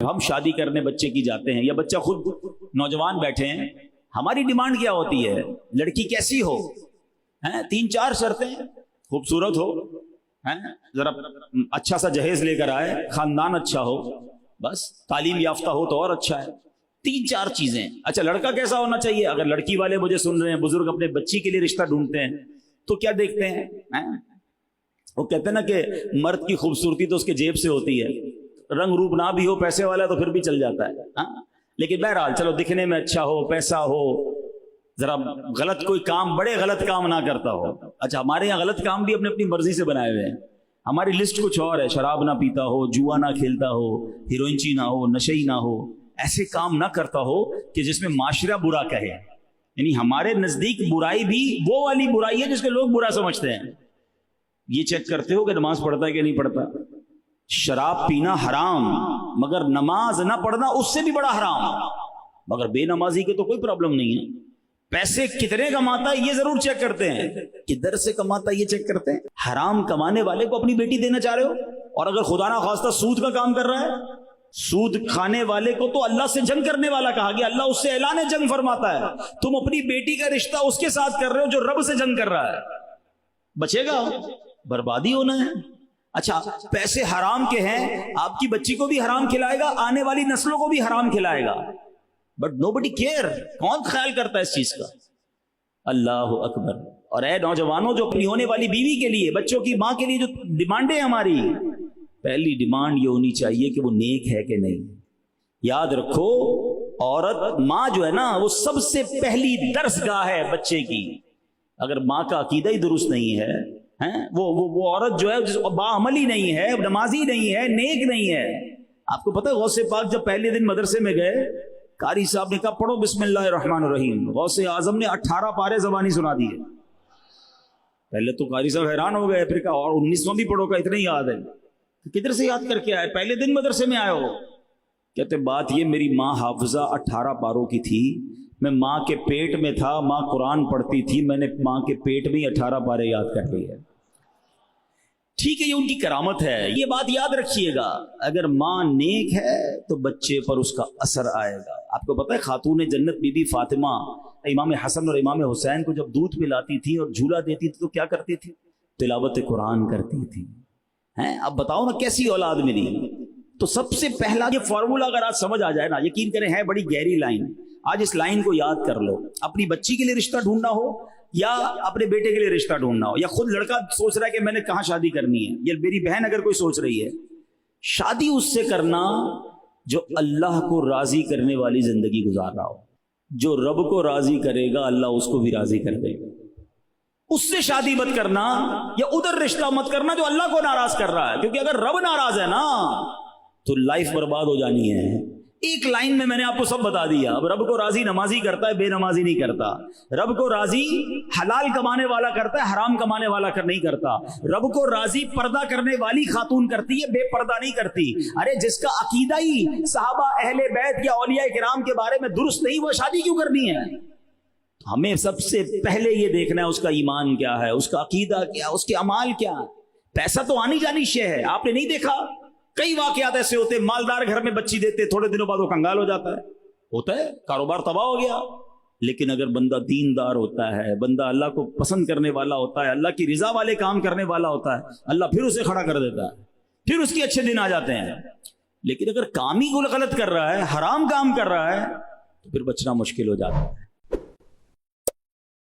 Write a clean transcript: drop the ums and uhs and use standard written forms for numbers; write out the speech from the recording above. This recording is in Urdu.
ہم شادی کرنے بچے کی جاتے ہیں یا بچہ خود نوجوان بیٹھے ہیں، ہماری ڈیمانڈ کیا ہوتی ہے؟ لڑکی کیسی ہو؟ 3-4 شرطیں، خوبصورت ہو، ذرا اچھا سا جہیز لے کر آئے، خاندان اچھا ہو، بس تعلیم یافتہ ہو تو اور اچھا ہے، 3-4 چیزیں۔ اچھا لڑکا کیسا ہونا چاہیے؟ اگر لڑکی والے مجھے سن رہے ہیں، بزرگ اپنے بچی کے لیے رشتہ ڈھونڈتے ہیں تو کیا دیکھتے ہیں؟ وہ کہتے ہیں نا کہ مرد کی خوبصورتی تو اس کے جیب سے ہوتی ہے، رنگ روپ نہ بھی ہو، پیسے والا تو پھر بھی چل جاتا ہے، لیکن بہرحال چلو دکھنے میں اچھا ہو، پیسہ ہو، ذرا غلط کوئی کام، بڑے غلط کام نہ کرتا ہو۔ اچھا ہمارے یہاں غلط کام بھی اپنی مرضی سے بنائے ہوئے ہیں، ہماری لسٹ کچھ اور ہے، شراب نہ پیتا ہو، جوا نہ کھیلتا ہو، ہیروئنچی نہ ہو، نشئی نہ ہو، ایسے کام نہ کرتا ہو کہ جس میں معاشرہ برا کہے۔ یعنی ہمارے نزدیک برائی بھی وہ والی برائی ہے جس کو لوگ برا سمجھتے ہیں۔ یہ چیک کرتے ہو کہ نماز پڑھتا ہے کہ نہیں پڑھتا؟ شراب پینا حرام، مگر نماز نہ پڑھنا اس سے بھی بڑا حرام، مگر بے نمازی کے تو کوئی پرابلم نہیں ہے۔ پیسے کتنے کماتا ہے یہ ضرور چیک کرتے ہیں، کدھر سے کماتا ہے یہ چیک کرتے ہیں۔ حرام کمانے والے کو اپنی بیٹی دینا چاہ رہے ہو، اور اگر خدا نہ خواستہ سود کا کام کر رہا ہے، سود کھانے والے کو تو اللہ سے جنگ کرنے والا کہا گیا، اللہ اس سے اعلان جنگ فرماتا ہے۔ تم اپنی بیٹی کا رشتہ اس کے ساتھ کر رہے ہو جو رب سے جنگ کر رہا ہے، بچے گا، بربادی ہونا ہے۔ اچھا پیسے حرام کے ہیں، آپ کی بچی کو بھی حرام کھلائے گا، آنے والی نسلوں کو بھی حرام کھلائے گا، بٹ nobody care، کون خیال کرتا ہے اس چیز کا؟ اللہ اکبر۔ اور اے نوجوانوں جو اپنی ہونے والی بیوی کے لیے، بچوں کی ماں کے لیے جو ڈیمانڈیں ہماری، پہلی ڈیمانڈ یہ ہونی چاہیے کہ وہ نیک ہے کہ نہیں۔ یاد رکھو عورت، ماں جو ہے نا وہ سب سے پہلی درس گاہ ہے بچے کی۔ اگر ماں کا عقیدہ ہی درست نہیں ہے، وہ عورت جو ہے باعملی نہیں ہے، نمازی نہیں ہے، نیک نہیں ہے۔ آپ کو پتہ ہے غوث پاک جب پہلے دن مدرسے میں گئے، قاری صاحب نے کہا پڑھو بسم اللہ الرحمن الرحیم، غوث اعظم نے 18 پارے زبانی سنا دیے۔ پہلے تو قاری صاحب حیران ہو گئے، پھر کہا اور 19واں بھی پڑھو، کا اتنا ہی یاد ہے؟ کدھر سے یاد کر کے آئے؟ پہلے دن مدرسے میں آئے ہو؟ کہتے بات یہ میری ماں حافظہ 18 پاروں کی تھی، میں ماں کے پیٹ میں تھا، ماں قرآن پڑھتی تھی، میں نے ماں کے پیٹ میں 18 پارے یاد کر لی ہے۔ ٹھیک ہے یہ ان کی کرامت ہے، یہ بات یاد رکھیے گا، اگر ماں نیک ہے تو بچے پر اس کا اثر آئے گا۔ آپ کو پتہ ہے خاتون جنت بی بی فاطمہ امام حسن اور امام حسین کو جب دودھ پلاتی تھی اور جھولا دیتی تھی تو کیا کرتی تھی؟ تلاوت قرآن کرتی تھی۔ اب بتاؤ نا کیسی اولاد ملی؟ تو سب سے پہلا یہ فارمولا اگر آج سمجھ آ جائے نا، یقین کریں ہے بڑی گہری لائن، آج اس لائن کو یاد کر لو۔ اپنی بچی کے لیے رشتہ ڈھونڈنا ہو یا اپنے بیٹے کے لیے رشتہ ڈھونڈنا ہو، یا خود لڑکا سوچ رہا ہے کہ میں نے کہاں شادی کرنی ہے، یا میری بہن اگر کوئی سوچ رہی ہے، شادی اس سے کرنا جو اللہ کو راضی کرنے والی زندگی گزار رہا ہو۔ جو رب کو راضی کرے گا اللہ اس کو بھی راضی کر دے گا۔ اس سے شادی مت کرنا، یا ادھر رشتہ مت کرنا جو اللہ کو ناراض کر رہا ہے، کیونکہ اگر رب ناراض ہے نا تو لائف برباد ہو جانی ہے۔ ایک لائن میں نے آپ کو سب بتا دیا۔ اب رب کو راضی نمازی کرتا ہے، بے نمازی نہیں کرتا۔ رب کو راضی حلال کمانے والا کرتا ہے، حرام کمانے والا نہیں کرتا۔ رب کو راضی پردہ کرنے والی خاتون کرتی ہے، بے پردہ نہیں کرتی۔ ارے جس کا عقیدہ ہی صحابہ اہل بیت یا اولیاء کرام کے بارے میں درست نہیں، وہ شادی کیوں کرنی ہے؟ ہمیں سب سے پہلے یہ دیکھنا ہے اس کا ایمان کیا ہے، اس کا عقیدہ کیا، اس کے اعمال کیا۔ پیسہ تو آنی جانی شے ہے، آپ نے نہیں دیکھا کئی واقعات ایسے ہوتے، مالدار گھر میں بچی دیتے، تھوڑے دنوں بعد وہ کنگال ہو جاتا ہے، ہوتا ہے، کاروبار تباہ ہو گیا۔ لیکن اگر بندہ دیندار ہوتا ہے، بندہ اللہ کو پسند کرنے والا ہوتا ہے، اللہ کی رضا والے کام کرنے والا ہوتا ہے، اللہ پھر اسے کھڑا کر دیتا ہے، پھر اس کے اچھے دن آ جاتے ہیں۔ لیکن اگر کام ہی غلط کر رہا ہے، حرام کام کر رہا ہے، تو پھر بچنا مشکل ہو جاتا ہے۔